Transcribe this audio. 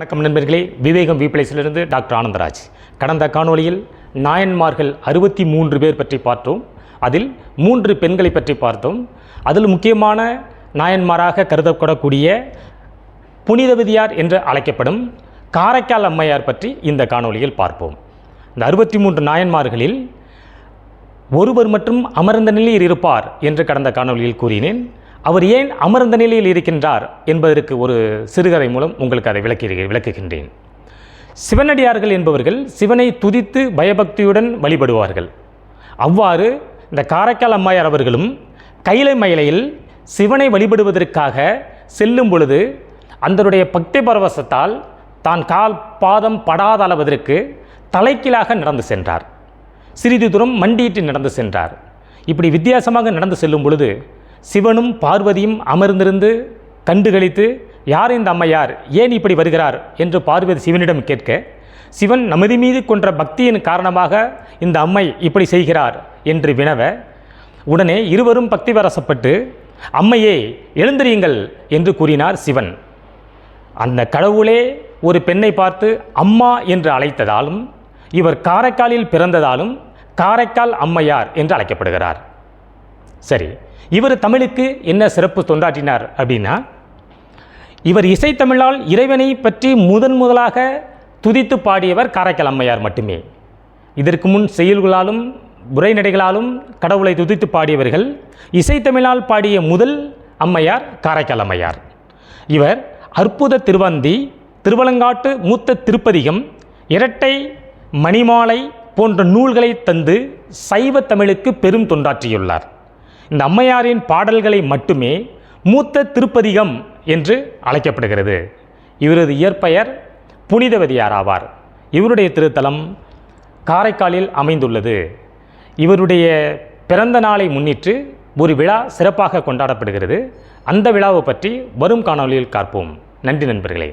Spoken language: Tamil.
வணக்கம் நண்பர்களே, விவேகம் விபிளேஸிலிருந்து டாக்டர் ஆனந்தராஜ். கடந்த காணொளியில் நாயன்மார்கள் 63 பேர் பற்றி பார்த்தோம். அதில் 3 பெண்களை பற்றி பார்த்தோம். அதில் முக்கியமான நாயன்மாராக கருதப்படக்கூடிய புனிதவதியார் என்று அழைக்கப்படும் காரைக்கால் அம்மையார் பற்றி இந்த காணொளியில் பார்ப்போம். இந்த 63 நாயன்மார்களில் ஒருவர் மட்டும் அமர்ந்த நிலையில் இருப்பார் என்று கடந்த காணொளியில் கூறினேன். அவர் ஏன் அமர்ந்த நிலையில் இருக்கின்றார் என்பதற்கு ஒரு சிறுகதை மூலம் உங்களுக்கு அதை விளக்குகின்றேன். சிவனடியார்கள் என்பவர்கள் சிவனை துதித்து பயபக்தியுடன் வழிபடுவார்கள். அவ்வாறு இந்த காரைக்கால் அம்மையார் அவர்களும் கைலை மயிலையில் சிவனை வழிபடுவதற்காக செல்லும் பொழுது அந்தருடைய பக்தி பரவசத்தால் தான் கால் பாதம் படாத அளவதற்கு தலைக்கீழாக நடந்து சென்றார். சிறிது தூரம் மண்டியிட்டு நடந்து சென்றார். இப்படி வித்தியாசமாக நடந்து செல்லும் பொழுது சிவனும் பார்வதியும் அமர்ந்திருந்து கண்டுகளித்து, யார் இந்த அம்மையார், ஏன் இப்படி வருகிறார் என்று பார்வதி சிவனிடம் கேட்க, சிவன் நமது மீது கொன்ற பக்தியின் காரணமாக இந்த அம்மை இப்படி செய்கிறார் என்று வினவ, உடனே இருவரும் பக்தி வரசப்பட்டு, அம்மையே எழுந்திரியுங்கள் என்று கூறினார் சிவன். அந்த கடவுளே ஒரு பெண்ணை பார்த்து அம்மா என்று அழைத்ததாலும் இவர் காரைக்காலில் பிறந்ததாலும் காரைக்கால் அம்மையார் என்று அழைக்கப்படுகிறார். சரி, இவர் தமிழுக்கு என்ன சிறப்பு தொண்டாற்றினார் அப்படின்னா, இவர் இசைத்தமிழால் இறைவனை பற்றி முதலாக துதித்து பாடியவர் காரைக்கால் அம்மையார் மட்டுமே. இதற்கு முன் செயல்களாலும் உரைநடைகளாலும் கடவுளை துதித்து பாடியவர்கள் இசைத்தமிழால் பாடிய முதல் அம்மையார் காரைக்கால் அம்மையார். இவர் அற்புத திருவந்தி, திருவலங்காட்டு மூத்த திருப்பதிகம், இரட்டை மணிமாலை போன்ற நூல்களை தந்து சைவ தமிழுக்கு பெரும் தொண்டாற்றியுள்ளார். இந்த அம்மையாரின் பாடல்களை மட்டுமே மூத்த திருப்பதிகம் என்று அழைக்கப்படுகிறது. இவரது இயற்பெயர் புனிதவதியார் ஆவார். இவருடைய திருத்தலம் காரைக்காலில் அமைந்துள்ளது. இவருடைய பிறந்த நாளை முன்னிட்டு ஒரு விழா சிறப்பாக கொண்டாடப்படுகிறது. அந்த விழாவை பற்றி வரும் காணொளியில் பார்ப்போம். நன்றி நண்பர்களே.